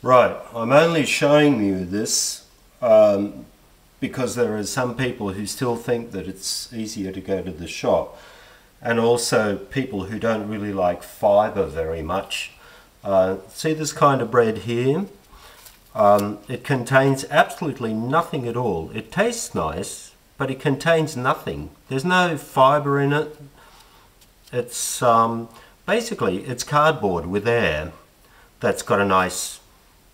Right, I'm only showing you this because there are some people who still think that it's easier to go to the shop, and also people who don't really like fibre very much. See this kind of bread here? It contains absolutely nothing at all. It tastes nice, but it contains nothing. There's no fibre in it. It's basically it's cardboard with air that's got a nice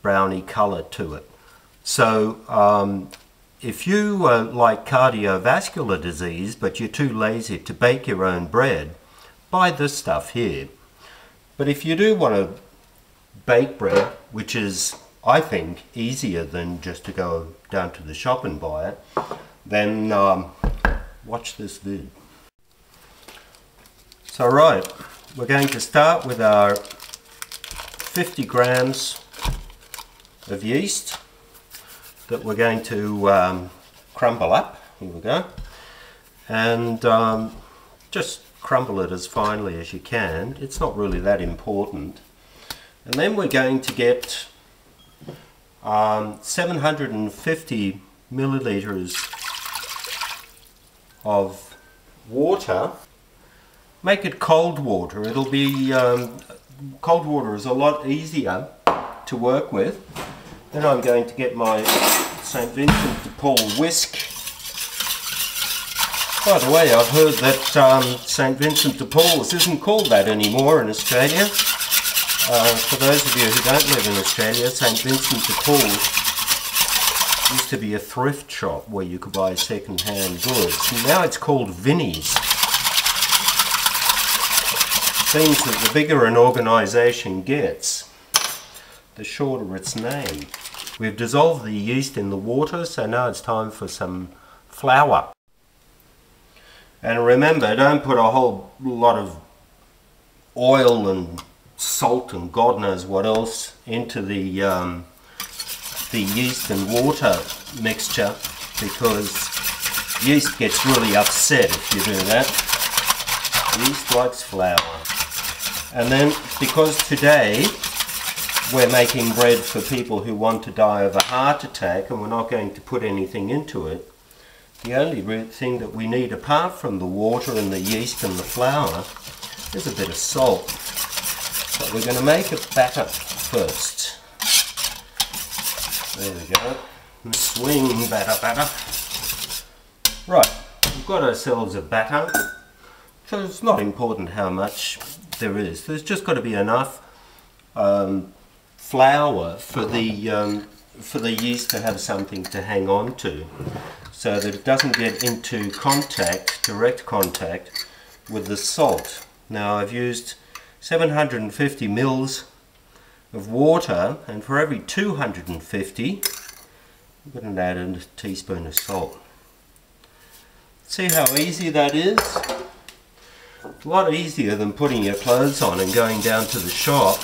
browny colour to it. So if you like cardiovascular disease but you're too lazy to bake your own bread, buy this stuff here. But if you do want to bake bread, which is I think easier than just to go down to the shop and buy it, then watch this vid. So right, we're going to start with our 50 grams of yeast that we're going to crumble up. Here we go. And just crumble it as finely as you can. It's not really that important. And then we're going to get 750 milliliters of water. Make it cold water. It'll be cold water is a lot easier to work with. Then I'm going to get my St. Vincent de Paul whisk. By the way, I've heard that St. Vincent de Paul's isn't called that anymore in Australia. For those of you who don't live in Australia, St. Vincent de Paul's used to be a thrift shop where you could buy second-hand goods. And now it's called Vinnie's. Seems that the bigger an organisation gets, the shorter its name. We've dissolved the yeast in the water, so now it's time for some flour. And remember, don't put a whole lot of oil and salt and God knows what else into the yeast and water mixture, because yeast gets really upset if you do that. Yeast likes flour. And then, because today we're making bread for people who want to die of a heart attack and we're not going to put anything into it, the only thing that we need apart from the water and the yeast and the flour is a bit of salt. But we're going to make a batter first. There we go. Swing batter. Right, we've got ourselves a batter. So it's not important how much there is. There's just got to be enough flour for the yeast to have something to hang on to, so that it doesn't get into direct contact with the salt. Now I've used 750 mils of water, and for every 250 I'm going to add a teaspoon of salt. See how easy that is? It's a lot easier than putting your clothes on and going down to the shop.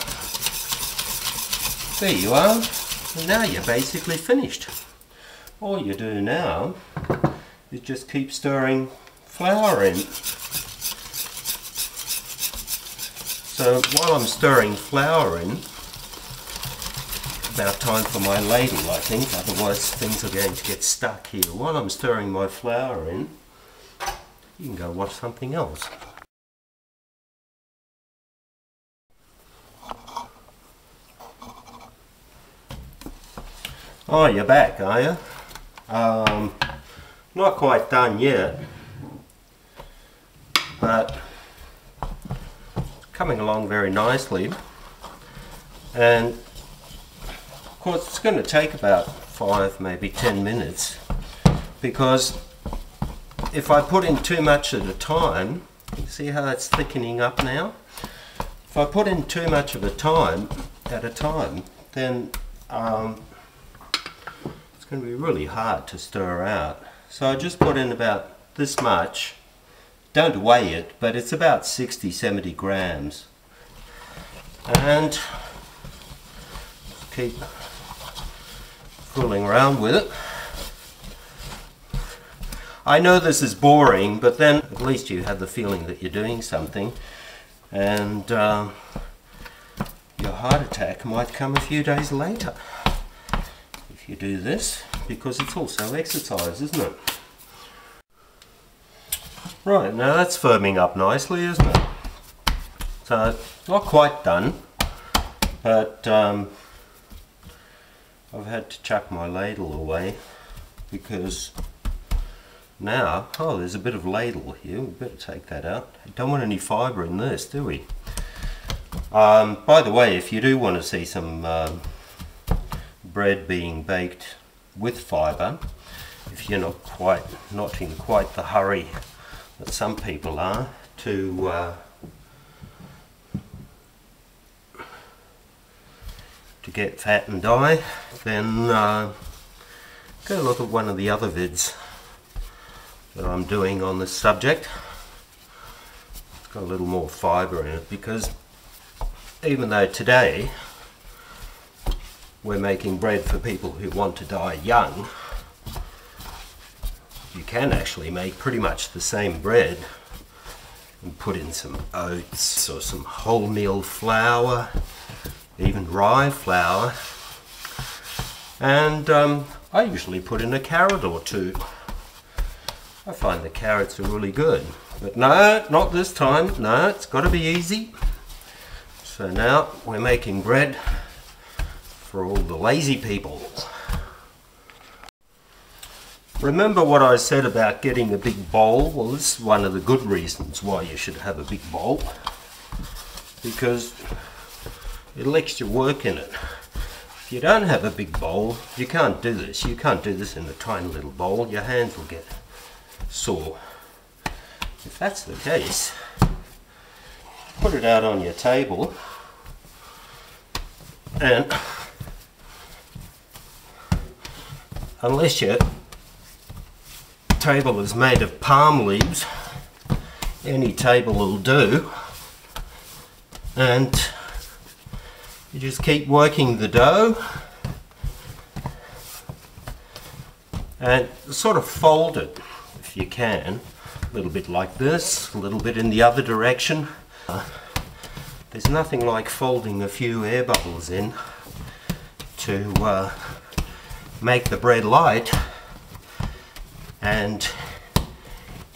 There you are. And now you're basically finished. All you do now is just keep stirring flour in. So while I'm stirring flour in, about time for my ladle, I think, otherwise things are going to get stuck here. While I'm stirring my flour in, you can go watch something else. Oh, you're back, are you? Not quite done yet, but coming along very nicely. And of course it's going to take about 5, maybe 10 minutes, because if I put in too much at a time, you see how it's thickening up now? If I put in too much of a time at a time, then it's going to be really hard to stir out. So I just put in about this much. Don't weigh it, but it's about 60-70 grams. And keep fooling around with it. I know this is boring, but then at least you have the feeling that you're doing something, and you're heart attack might come a few days later if you do this, because it's also exercise, isn't it? Right, now that's firming up nicely, isn't it? So, not quite done, but I've had to chuck my ladle away because now, oh, there's a bit of ladle here, we better take that out. Don't want any fibre in this, do we? By the way, if you do want to see some bread being baked with fibre, if you're not in quite the hurry that some people are to get fat and die, then go look at one of the other vids that I'm doing on this subject. It's got a little more fibre in it, because even though today we're making bread for people who want to die young, you can actually make pretty much the same bread and put in some oats or some wholemeal flour, even rye flour, and I usually put in a carrot or two. I find the carrots are really good, but no, not this time. No, it's got to be easy. So now we're making bread for all the lazy people. Remember what I said about getting a big bowl? Well, this is one of the good reasons why you should have a big bowl, because it'll extra work in it. If you don't have a big bowl, you can't do this. You can't do this in a tiny little bowl. Your hands will get sore. If that's the case, put it out on your table, and unless your table is made of palm leaves, any table will do, and you just keep working the dough and sort of fold it if you can, a little bit like this, a little bit in the other direction. There's nothing like folding a few air bubbles in to make the bread light and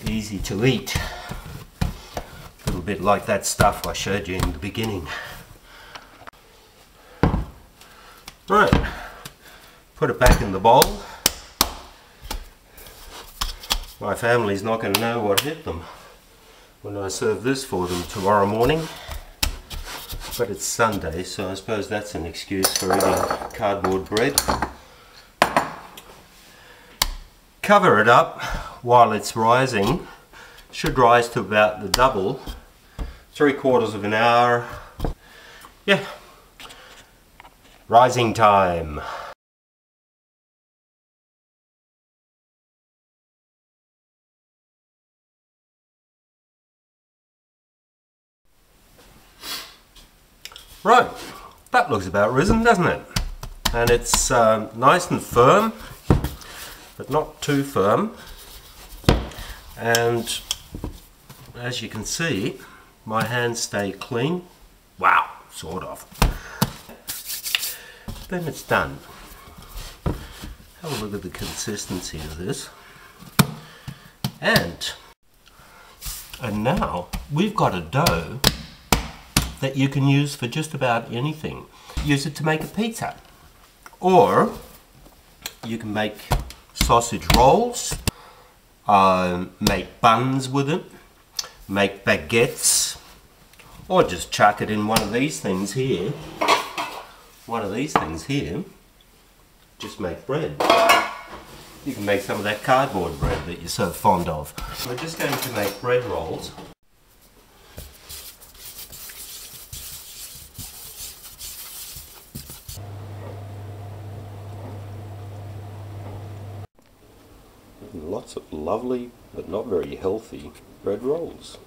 easy to eat. A little bit like that stuff I showed you in the beginning. Right, put it back in the bowl. My family's not going to know what hit them when I serve this for them tomorrow morning. But it's Sunday, so I suppose that's an excuse for eating cardboard bread. Cover it up while it's rising. Should rise to about the double. 3/4 of an hour. Yeah. Rising time. Right, that looks about risen, doesn't it? And it's nice and firm, but not too firm. And as you can see, my hands stay clean. Wow, sort of. Then it's done. Have a look at the consistency of this. And now we've got a dough that you can use for just about anything. Use it to make a pizza, or you can make sausage rolls, make buns with it, make baguettes, or just chuck it in one of these things here. Just make bread. You can make some of that cardboard bread that you're so fond of. We're just going to make bread rolls. Lots of lovely but not very healthy bread rolls.